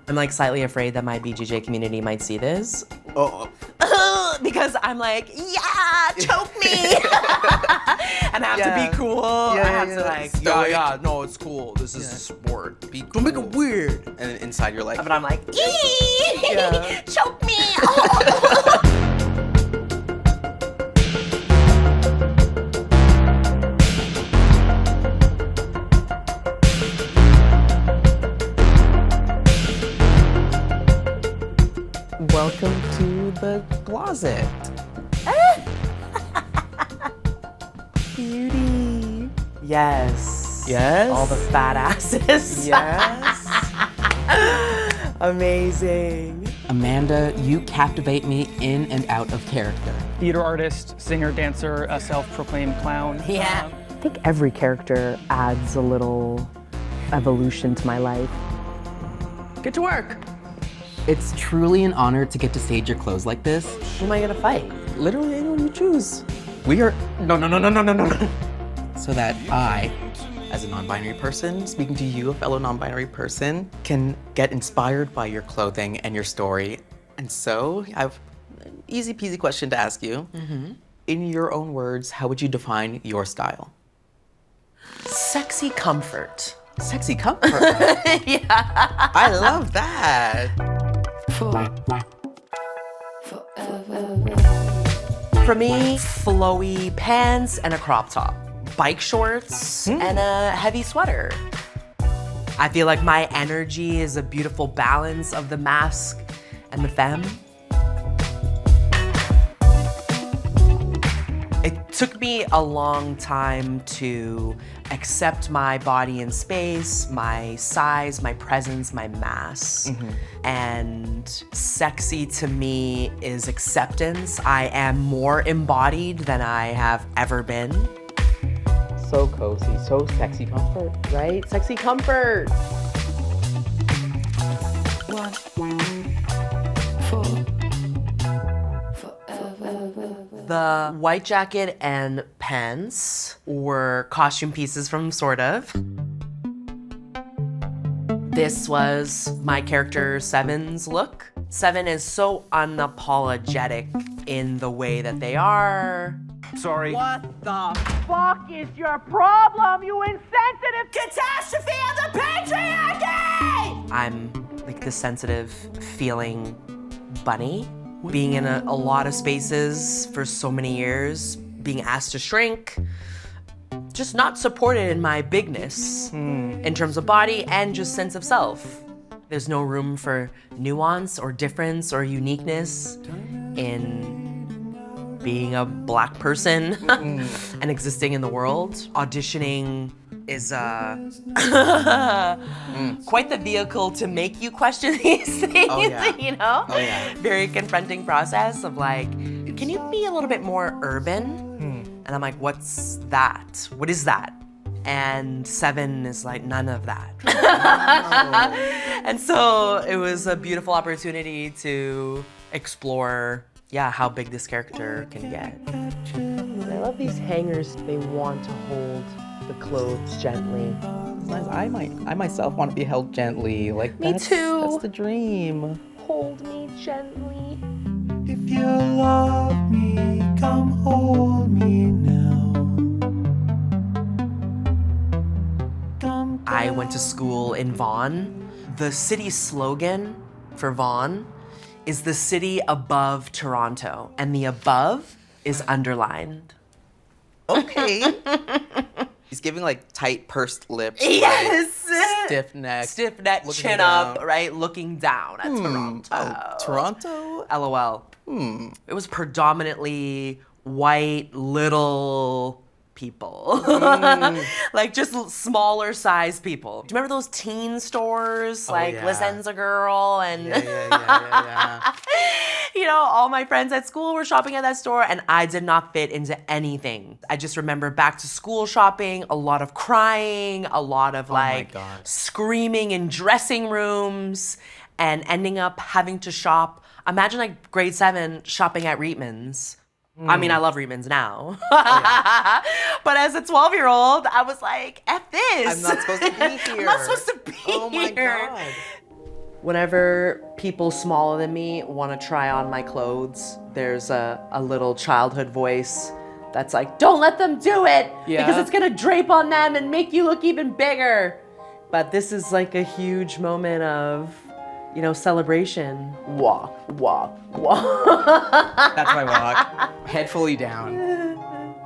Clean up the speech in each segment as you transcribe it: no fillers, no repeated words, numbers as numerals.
I'm like slightly afraid that my BJJ community might see this. Oh. Because I'm like, yeah, choke me. And I have to be cool. I have to like, yeah, no, it's cool. This is a sport. Be cool. Don't make it weird. And then inside you're like, but I'm like, choke me. welcome to the closet. Beauty. Yes. Yes. All the fat asses. Yes. Amazing. Amanda, you captivate me in and out of character. Theater artist, singer, dancer, a self-proclaimed clown. Yeah. I think every character adds a little evolution to my life. Get to work. It's truly an honor to get to stage your clothes like this. Who am I gonna fight? Literally anyone you choose. We are no. So that I, as a non-binary person, speaking to you, a fellow non-binary person, can get inspired by your clothing and your story. And so I have an easy peasy question to ask you. Mm-hmm. In your own words, how would you define your style? Sexy comfort. Sexy comfort. Yeah. I love that. For me, flowy pants and a crop top, bike shorts and a heavy sweater. I feel like my energy is a beautiful balance of the masc and the femme. It took me a long time to accept my body in space, my size, my presence, my mass. And sexy to me is acceptance. I am more embodied than I have ever been. So cozy, so sexy comfort, right? Sexy comfort. The white jacket and pants were costume pieces from Sort of. This was my character Seven's look. Seven is so unapologetic in the way that they are. Sorry. What the fuck is your problem, you insensitive catastrophe of the patriarchy? I'm like the sensitive feeling bunny. Being in a lot of spaces for so many years, being asked to shrink, just not supported in my bigness in terms of body and just sense of self. There's no room for nuance or difference or uniqueness in being a Black person and existing in the world. Auditioning is quite the vehicle to make you question these things, you know? Oh, yeah. Very confronting process of like, can you be a little bit more urban? And I'm like, what's that? What is that? And Seven is like, none of that. And so it was a beautiful opportunity to explore, how big this character can get. I love these hangers. They want to hold the clothes gently. I myself want to be held gently. Like Me too. That's the dream. Hold me gently. If you love me, come hold me now. I went to school in Vaughan. The city slogan for Vaughan is the city above Toronto, and the above is underlined. Okay. He's giving like tight pursed lips. Yes! Like, stiff neck. Stiff neck, looking chin down. up, right? Looking down at Toronto. Oh, Toronto? LOL. It was predominantly white, little people. Like just smaller size people. Do you remember those teen stores? Like yeah. Lizenza Girl and Yeah. you know, all my friends at school were shopping at that store and I did not fit into anything. I just remember back to school shopping, a lot of crying, a lot of like God. screaming in dressing rooms and ending up having to shop. Imagine like grade 7 shopping at Reitman's. I mean, I love Reitman's now. But as a 12-year-old, I was like, F this. I'm not supposed to be here. I'm not supposed to be Oh my here. God. Whenever people smaller than me want to try on my clothes, there's a little childhood voice that's like, don't let them do it because it's gonna drape on them and make you look even bigger. But this is like a huge moment of, you know, celebration. Walk, walk, walk. That's my walk. Head fully down.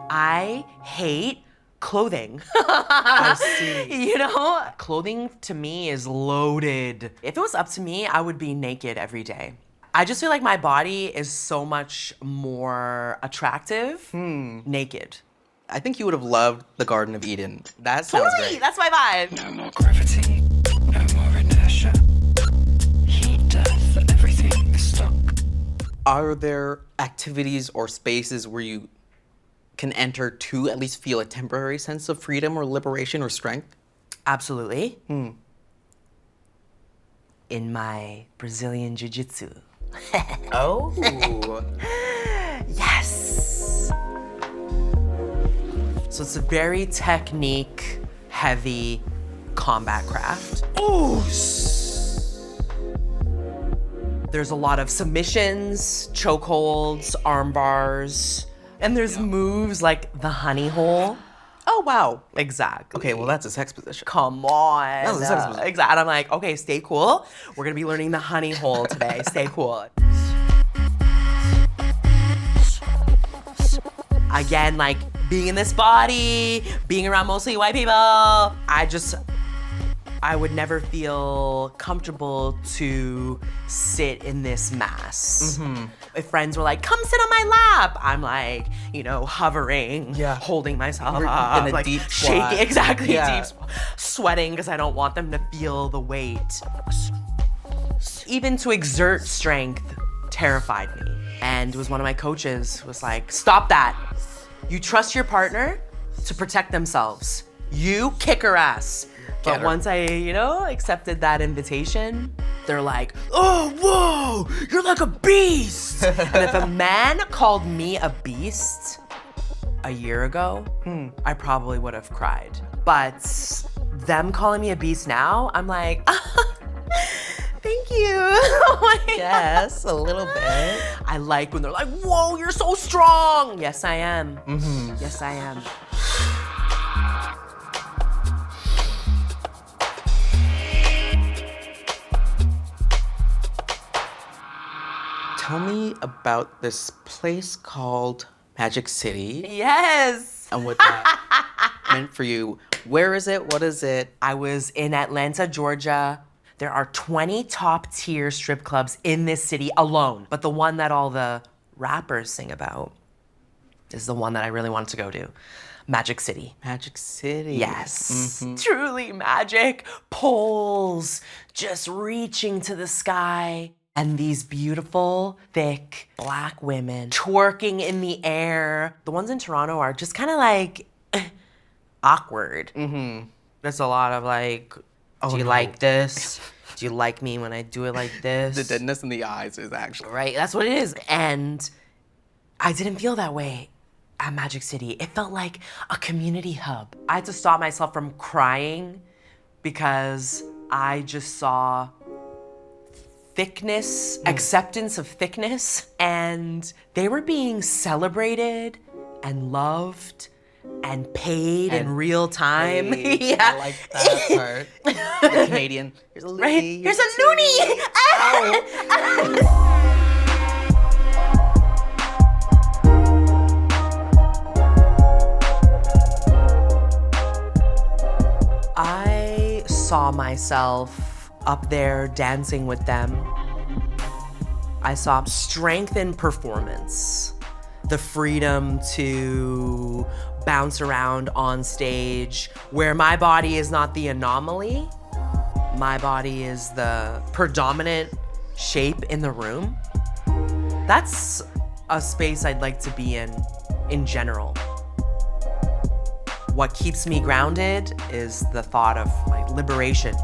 I hate clothing. I see. You know, clothing to me is loaded. If it was up to me, I would be naked every day. I just feel like my body is so much more attractive naked. I think you would have loved the Garden of Eden. That sounds Totally, great. that's my vibe. No more gravity, no more inertia. Heat, death, everything is stuck. Are there activities or spaces where you can enter to at least feel a temporary sense of freedom or liberation or strength? Absolutely. In my Brazilian Jiu-jitsu. Oh. Yes. So it's a very technique heavy combat craft. Ooh. There's a lot of submissions, chokeholds, arm bars, and there's moves like the honey hole. Oh, wow. Exactly. Okay, well, that's a sex position. Come on. That was a sex position. Exactly. And I'm like, okay, stay cool. We're gonna be learning the honey hole today. Stay cool. Again, like being in this body, being around mostly white people, I would never feel comfortable to sit in this mass. If friends were like, come sit on my lap, I'm like, you know, hovering, holding myself You're up, in a like deep squat. shaking, exactly, Yeah. sweating because I don't want them to feel the weight. Even to exert strength terrified me. And it was one of my coaches was like, stop that. You trust your partner to protect themselves. You kick her ass. Get But her. once I, you know, accepted that invitation, they're like, oh, whoa, you're like a beast. And if a man called me a beast a year ago, I probably would have cried. But them calling me a beast now, I'm like, thank you. Yes, a little bit. I like when they're like, whoa, you're so strong. Yes, I am. Yes, I am. Tell me about this place called Magic City Yes. and what that meant for you. Where is it? What is it? I was in Atlanta, Georgia. There are 20 top tier strip clubs in this city alone. But the one that all the rappers sing about is the one that I really wanted to go to. Magic City. Magic City. Yes. Truly magic. Poles just reaching to the sky. And these beautiful, thick, black women twerking in the air. The ones in Toronto are just kind of like awkward. There's a lot of like, do you like this? Do you like me when I do it like this? The deadness in the eyes is actually. Right, that's what it is. And I didn't feel that way at Magic City. It felt like a community hub. I had to stop myself from crying because I just saw thickness, acceptance of thickness, and they were being celebrated and loved and paid in real time. Hey, I like that part. The Canadian. Here's a loonie. Right? Here's a noonie! I saw myself up there dancing with them. I saw strength in performance, the freedom to bounce around on stage where my body is not the anomaly, my body is the predominant shape in the room. That's a space I'd like to be in general. What keeps me grounded is the thought of like liberation.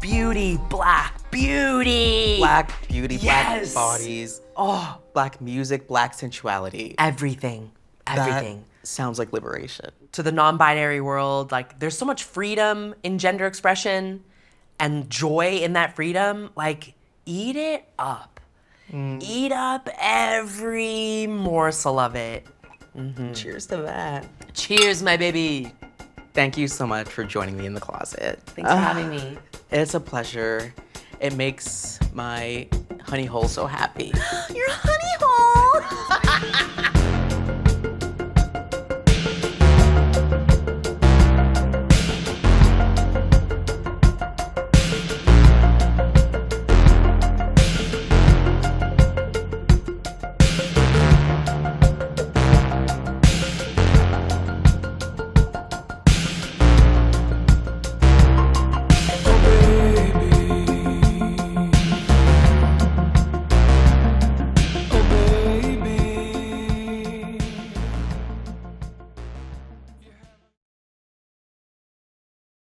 Beauty, black beauty. Black beauty, Yes. black bodies, Oh, black music, black sensuality. everything, everything. sounds like liberation. To the non-binary world, like there's so much freedom in gender expression and joy in that freedom. Like, eat it up. Eat up every morsel of it. Cheers to that. Cheers, my baby. Thank you so much for joining me in the closet. Thanks for having me. It's a pleasure. It makes my honey hole so happy. Your honey hole.